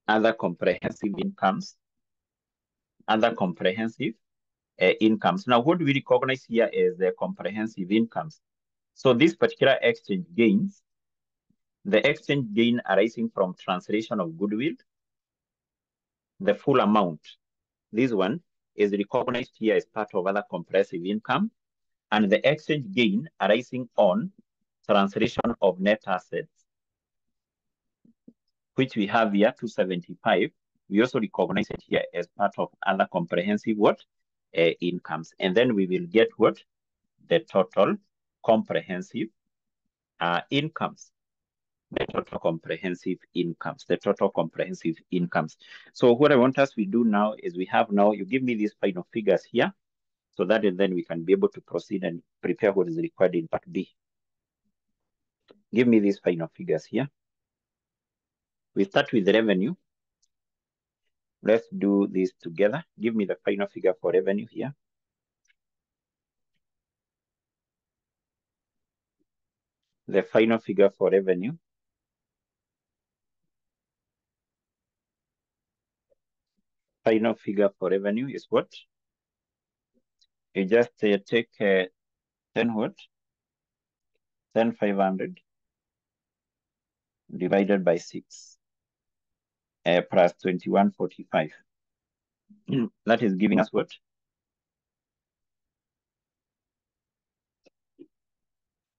Other comprehensive incomes. Other comprehensive incomes. Now, what do we recognize here as the comprehensive incomes? So this particular exchange gains, the exchange gain arising from translation of goodwill, the full amount. This one is recognized here as part of other comprehensive income, and the exchange gain arising on translation of net assets, which we have here, 275. We also recognize it here as part of other comprehensive what? Incomes. And then we will get what? The total comprehensive incomes. The total comprehensive incomes. The total comprehensive incomes. So what I want us to do now is we have now, you give me these final figures here, so that then we can be able to proceed and prepare what is required in part B. Give me these final figures here. We start with the revenue. Let's do this together. Give me the final figure for revenue here. The final figure for revenue. Final figure for revenue is what? You just take 10 what? 10,500 divided by 6 plus 2145. That is giving us what?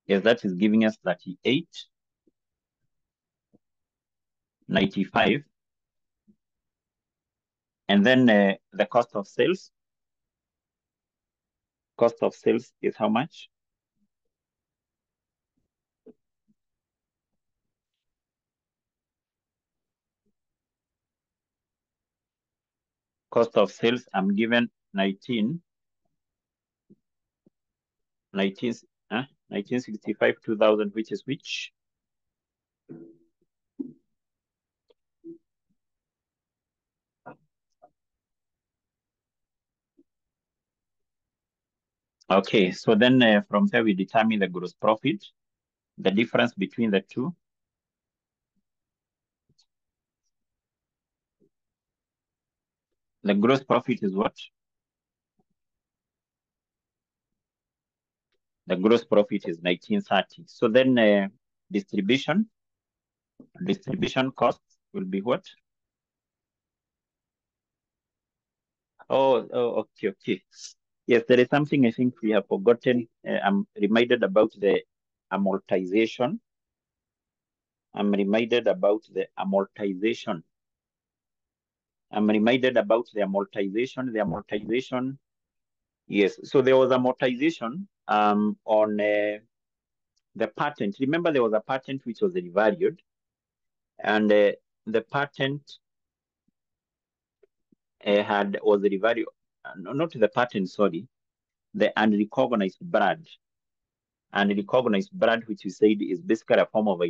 Yes, that is giving us 38.95. And then the cost of sales. Cost of sales is how much? Cost of sales, I'm given 1965, 2000, which is which? Okay, so then from there we determine the gross profit, the difference between the two. The gross profit is what? The gross profit is 1930. So then distribution costs will be what? Oh, okay. Yes, there is something I think we have forgotten. I'm reminded about the amortization. I'm reminded about the amortization. The amortization. Yes, so there was amortization on the patent. Remember, there was a patent which was revalued, and the patent was revalued. Not the patent, sorry, the unrecognized brand. Unrecognized brand, which we said is basically a form of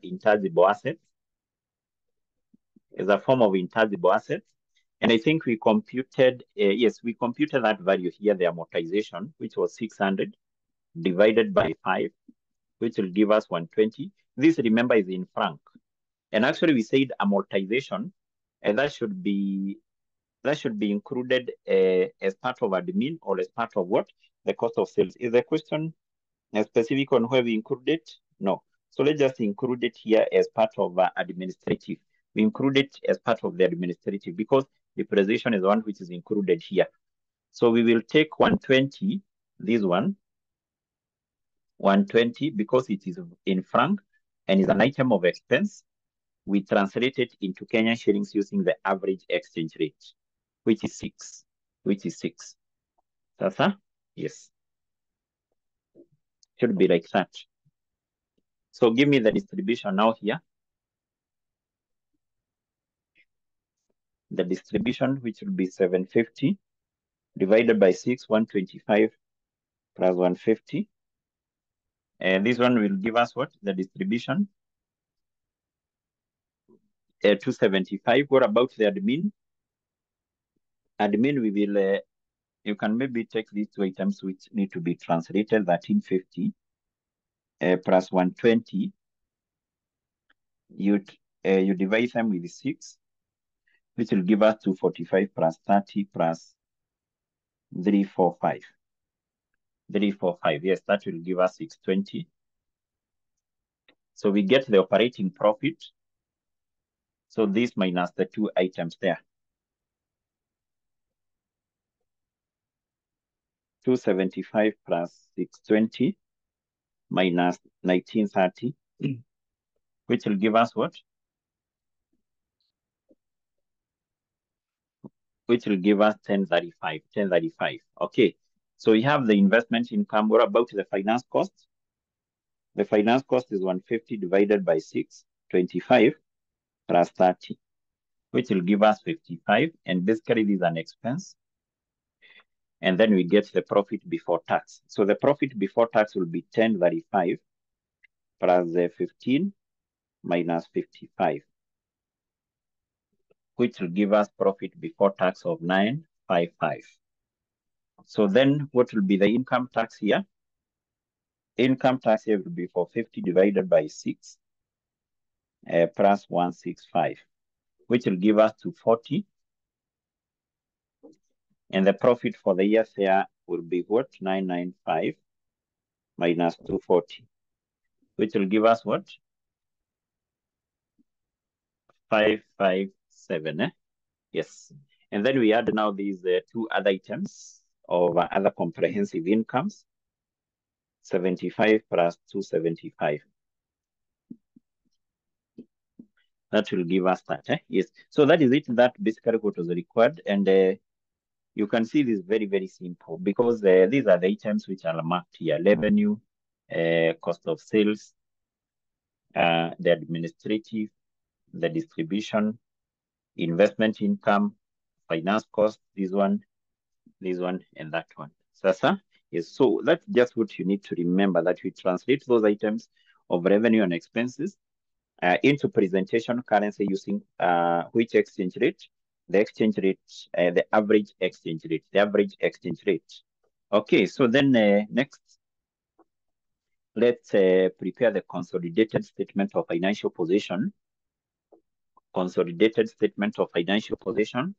intangible assets. Is a form of intangible assets. And I think we computed, yes, we computed that value here, the amortization, which was 600 divided by 5, which will give us 120. This, remember, is in franc. And actually, we said amortization, and that should be included as part of admin or as part of what? The cost of sales. Is the question specific on where we include it? No. So let's just include it here as part of administrative. We include it as part of the administrative because depreciation is one which is included here. So we will take 120, this one, 120, because it is in franc and is an item of expense. We translate it into Kenyan shillings using the average exchange rate, which is 6. Sasa? Yes. Should be like that. So give me the distribution now here. The distribution, which will be 750 divided by 6, 125 plus 150. And this one will give us what? The distribution. 275. What about the admin? Admin, we will, you can maybe take these two items which need to be translated, 1350 plus 120. You divide them with 6, which will give us 245 plus 30 plus 345. 345, yes, that will give us 620. So we get the operating profit. So this minus the two items there. 275 plus 620 minus 1930, which will give us what? Which will give us 1035. Okay. So we have the investment income. What about the finance cost? The finance cost is 150 divided by 6, 25 plus 30, which will give us 55. And basically, this is an expense. And then we get the profit before tax. So the profit before tax will be 1035 plus the 15 minus 55, which will give us profit before tax of 955. So then what will be the income tax here? Income tax here will be 450 divided by 6 plus 165, which will give us 240. And the profit for the year there will be what? 995 minus 240, which will give us what? 557. Yes. And then we add now these two other items of other comprehensive incomes. 75 plus 275. That will give us that. Yes. So that is it. That basically what was required. And you can see this very, very simple because these are the items which are marked here. Revenue, cost of sales, the administrative, the distribution, investment income, finance cost, this one, and that one. Sasa? Yes, so that's just what you need to remember, that we translate those items of revenue and expenses into presentation currency using which exchange rate? The exchange rate, the average exchange rate, Okay, so then next, let's prepare the consolidated statement of financial position. Consolidated statement of financial position.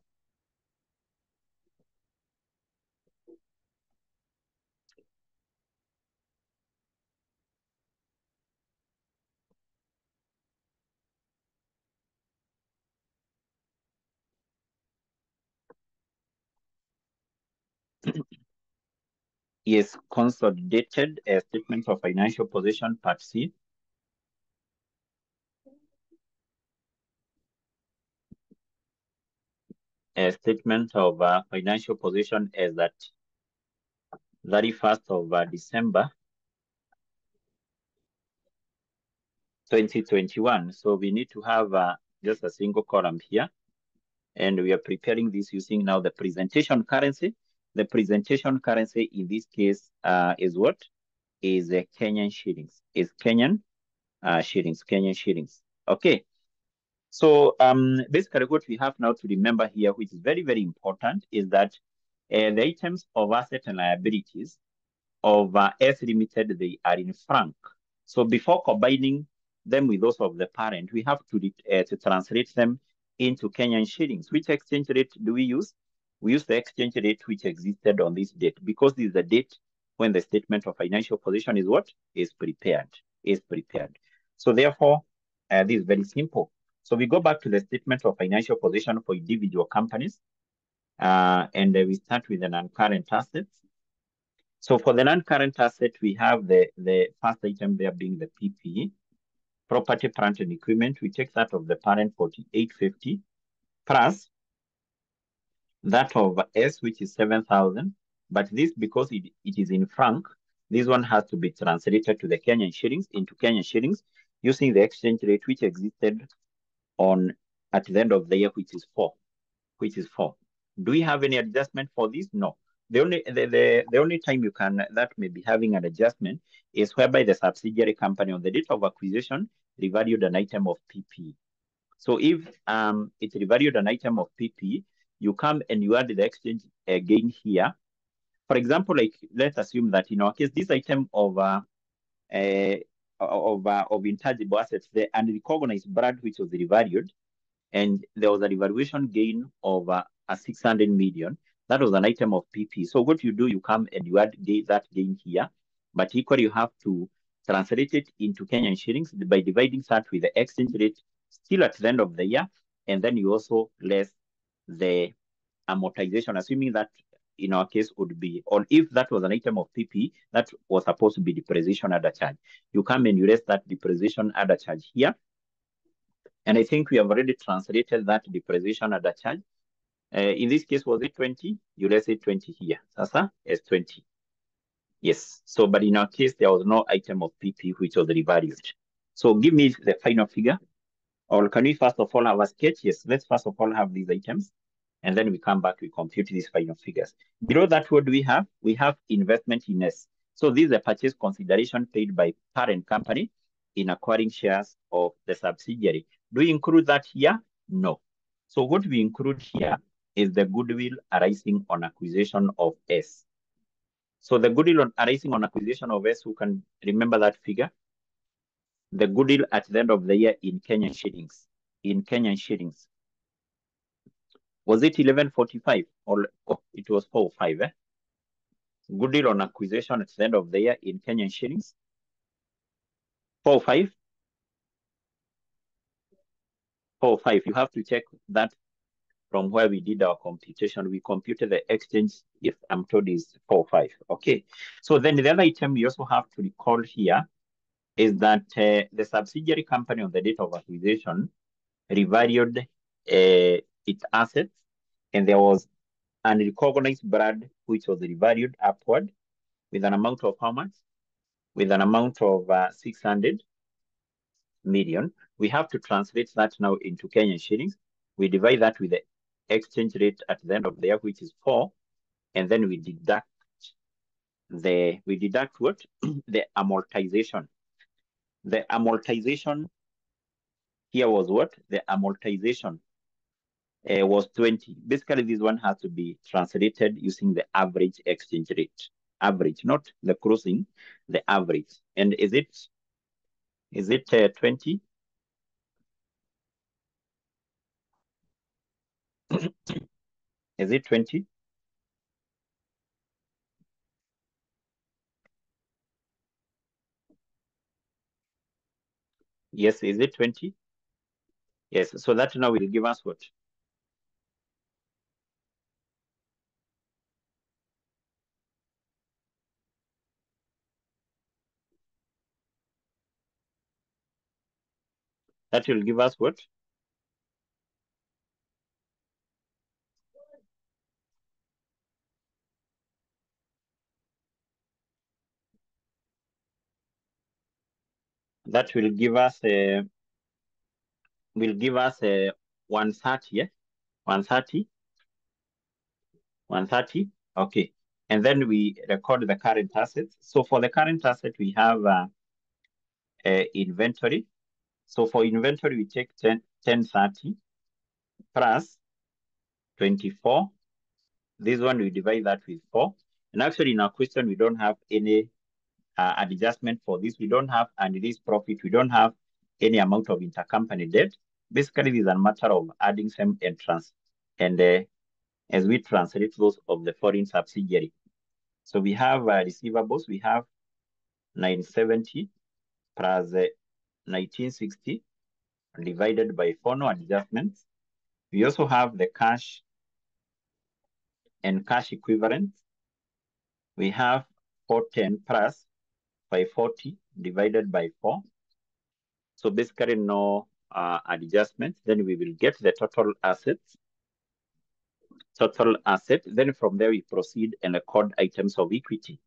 Yes, consolidated statement of financial position, part C. A statement of financial position is that 31st of December 2021. So we need to have just a single column here. And we are preparing this using now the presentation currency. The presentation currency in this case is what? Is Kenyan shillings. Is Kenyan shillings. Okay. So basically what we have now to remember here, which is very, very important, is that the items of asset and liabilities of S Limited, they are in franc. So before combining them with those of the parent, we have to translate them into Kenyan shillings. Which exchange rate do we use? We use the exchange rate which existed on this date, because this is the date when the statement of financial position is what? Is prepared. So therefore, this is very simple. So we go back to the statement of financial position for individual companies, and we start with the non-current assets. So for the non-current asset, we have the first item there being the PPE, property, plant, and equipment. We take that of the parent 4850 plus that of S, which is 7,000. But this, because it is in franc, this one has to be translated to the Kenyan shillings, into Kenyan shillings, using the exchange rate which existed at the end of the year, which is 4. Do we have any adjustment for this? No. The only time you can that may be having an adjustment is whereby the subsidiary company on the date of acquisition revalued an item of PPE. So if it revalued an item of PPE, you come and you add the exchange gain here. For example, like let's assume that in our case, this item of intangible assets, the unrecognized brand which was revalued, and there was a revaluation gain of 600 million. That was an item of PP. So what you do, you come and you add that gain here, but equally you have to translate it into Kenyan shillings by dividing that with the exchange rate still at the end of the year, and then you also less the amortization, assuming that in our case would be, or if that was an item of PP, that was supposed to be depreciation under charge. You come and you less that depreciation under charge here. And I think we have already translated that depreciation under charge. In this case, was it 20? You less it 20 here. Sasa is 20. Yes. So, but in our case, there was no item of PP which was revalued. So give me the final figure. Or can we first of all have a sketch? Yes, let's first of all have these items. And then we come back, we compute these final figures. Below that, what do we have? We have investment in S. So this is a purchase consideration paid by parent company in acquiring shares of the subsidiary. Do we include that here? No. So what we include here is the goodwill arising on acquisition of S. So the goodwill arising on acquisition of S, who can remember that figure? The goodwill at the end of the year in Kenyan shillings. Was it 1145 or it was 405? Goodwill on acquisition at the end of the year in Kenyan shillings. 405. 405. You have to check that from where we did our computation. We computed the exchange, if I'm told, is 405. Okay. So then the other item we also have to recall here is that the subsidiary company on the date of acquisition revalued its assets, and there was an unrecognized brand which was revalued upward with an amount of how much? With an amount of 600 million. We have to translate that now into Kenyan shillings. We divide that with the exchange rate at the end of the year, which is 4, and then we deduct what? The amortization. The amortization here was what? The amortization was 20. Basically, this one has to be translated using the average exchange rate. Average, not the closing, the average. And is it 20? Is it 20? Yes, is it 20? Yes, so that now will give us what? That will give us what? That will give us 130, yeah? 130. Okay. And then we record the current assets. So for the current asset, we have inventory. So for inventory, we take 1030 plus 24. This one, we divide that with 4. And actually, in our question, we don't have any adjustment for this we don't have, and this profit we don't have any amount of intercompany debt. Basically, this is a matter of adding some entrance, and as we translate those of the foreign subsidiary. So we have receivables, we have 970 plus 1960 divided by 4, no adjustments. We also have the cash and cash equivalents. We have 410 plus 540 divided by 4. So basically no adjustments. Then we will get the total assets. Total asset. Then from there we proceed and record items of equity.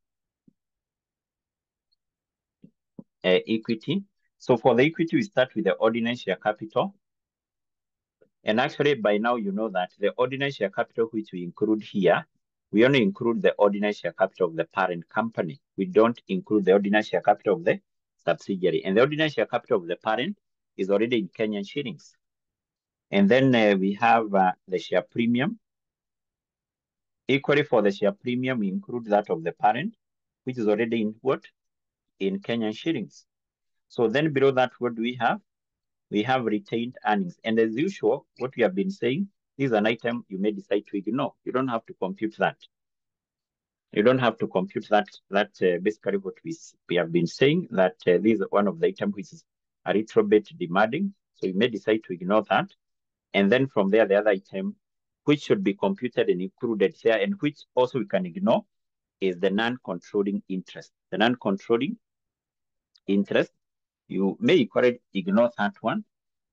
Equity. So for the equity, we start with the ordinary share capital. And actually, by now, you know that the ordinary share capital, which we include here, we only include the ordinary share capital of the parent company. We don't include the ordinary share capital of the subsidiary. And the ordinary share capital of the parent is already in Kenyan shillings. And then we have the share premium. Equally, for the share premium, we include that of the parent, which is already in what? In Kenyan shillings. So then below that, what do we have? We have retained earnings. And as usual, what we have been saying, this is an item you may decide to ignore. You don't have to compute that. You don't have to compute that. That's basically what we have been saying, that this is one of the items which is a little bit demanding. So you may decide to ignore that. And then from there, the other item, which should be computed and included here, and which also we can ignore, is the non-controlling interest. The non-controlling interest, you may equally ignore that one.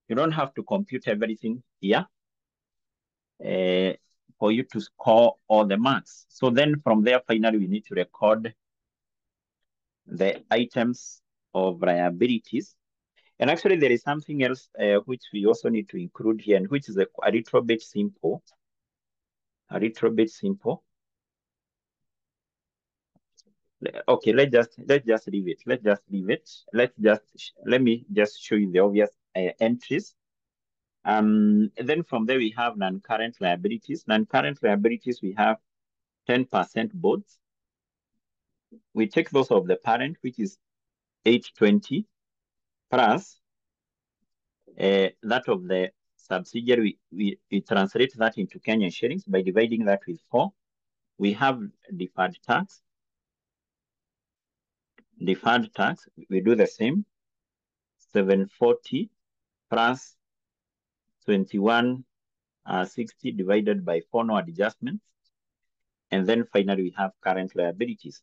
You don't have to compute everything here for you to score all the marks. So then from there, finally, we need to record the items of liabilities. And actually, there is something else which we also need to include here, and which is a little bit simple. A little bit simple. Okay, let's just leave it. Let's just leave it. Let me just show you the obvious entries. And then from there we have non-current liabilities. Non-current liabilities, we have 10% boards. We take those of the parent, which is 820, plus that of the subsidiary. We translate that into Kenyan shillings by dividing that with 4. We have deferred tax. Deferred tax, we do the same. 740 plus 2160 divided by 4, no adjustments. And then finally, we have current liabilities.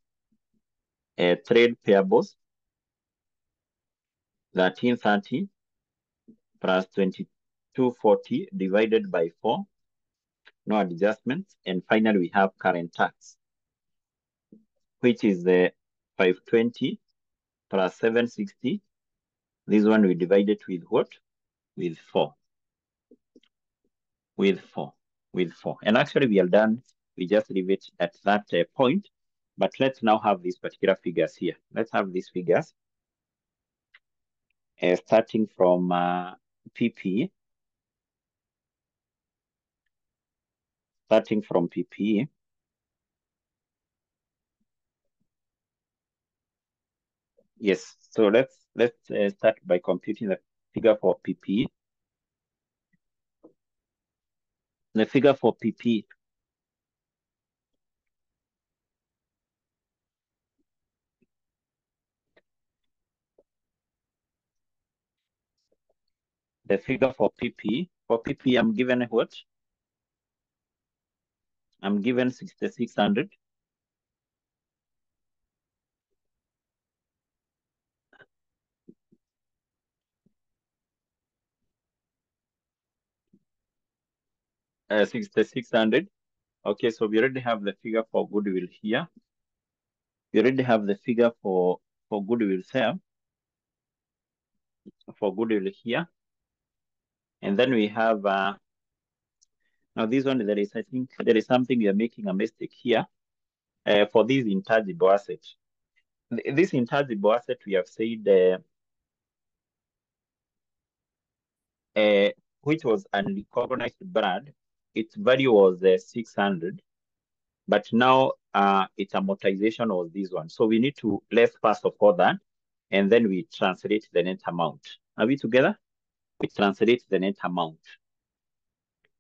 Trade payables, 1330 plus 2240 divided by 4, no adjustments. And finally, we have current tax, which is the 520 plus 760. This one we divide it with what? With 4. With 4. And actually, we are done. We just leave it at that point. But let's now have these particular figures here. Let's have these figures. Starting from PPE. Starting from PPE. Yes, so let's start by computing the figure for PPE. The figure for PPE. The figure for PPE. For PPE, I'm given what? I'm given 6,600. Uh, 6,600. Okay, so we already have the figure for goodwill here. We already have the figure for goodwill there. For goodwill here. And then we have now this one, I think there is something we are making a mistake here. For this intangible asset. This intangible asset, we have said which was unrecognized brand, its value was 600. But now its amortization of this one. So we need to less first of all that, and then we translate the net amount. Are we together? We translate the net amount.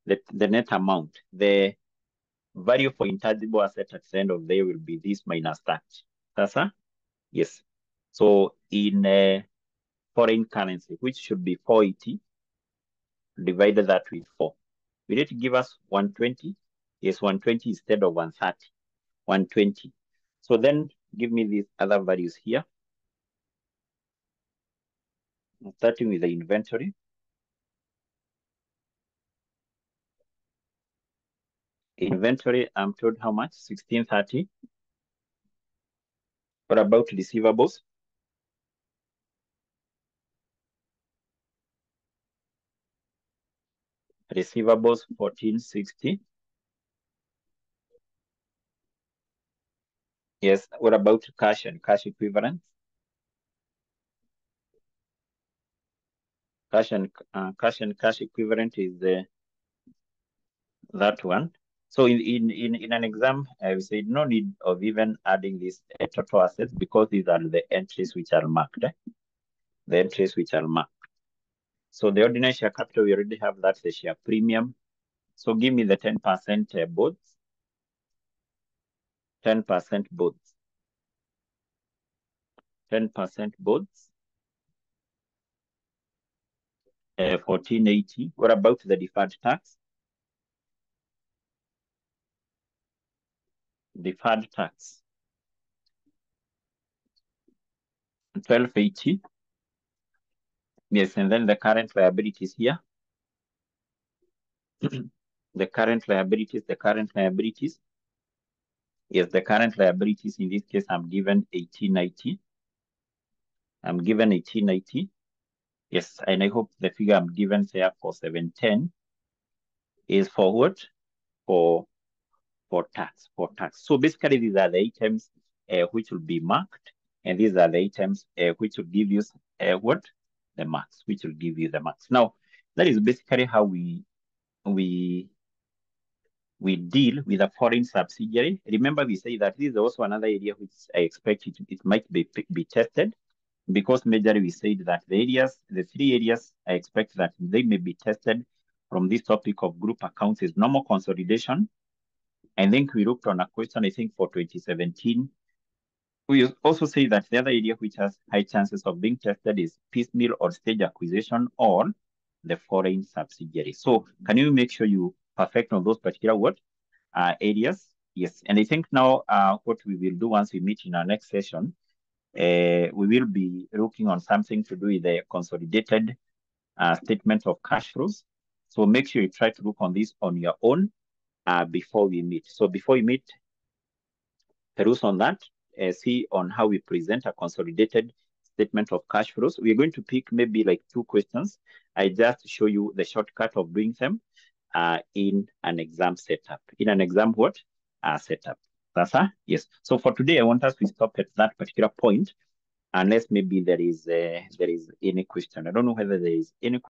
The net amount. The value for intangible asset at the end of the day will be this minus that. That's yes. So in foreign currency, which should be 480, divided that with 4. Will it give us 120? Yes, 120 instead of 130. 120. So then give me these other values here. Starting with the inventory. Inventory, I'm told how much? 1630. What about receivables? Receivables 1460. Yes. What about cash and cash equivalents? Cash and cash equivalent is that one. So in an exam, I would say no need of even adding this total assets because these are the entries which are marked. The entries which are marked. So the ordinary share capital, we already have that, the share premium. So give me the 10% boards. 10% boards. 10% boards. 1480. What about the deferred tax? Deferred tax. 1280. Yes, and then the current liabilities here. The current liabilities. Yes, the current liabilities in this case, I'm given 1890. I'm given 1890. Yes, and I hope the figure I'm given here for 710 is for what? For tax. So basically, these are the items which will be marked, and these are the items which will give you what? The marks, which will give you the marks. Now, that is basically how we deal with a foreign subsidiary. Remember, we say that this is also another area which I expect it might be tested, because majorly we said that the 3 areas I expect that they may be tested from this topic of group accounts is normal consolidation. I think we looked on a question, I think for 2017. We also say that the other area which has high chances of being tested is piecemeal or stage acquisition or the foreign subsidiary. So can you make sure you perfect on those particular areas? Yes, and I think now what we will do once we meet in our next session, we will be looking on something to do with the consolidated statement of cash flows. So make sure you try to look on this on your own before we meet. So before we meet, peruse on that, see on how we present a consolidated statement of cash flows. We're going to pick maybe like 2 questions. I just show you the shortcut of doing them in an exam setup. In an exam setup. That's yes. So for today, I want us to stop at that particular point, unless maybe there is any question. I don't know whether there is any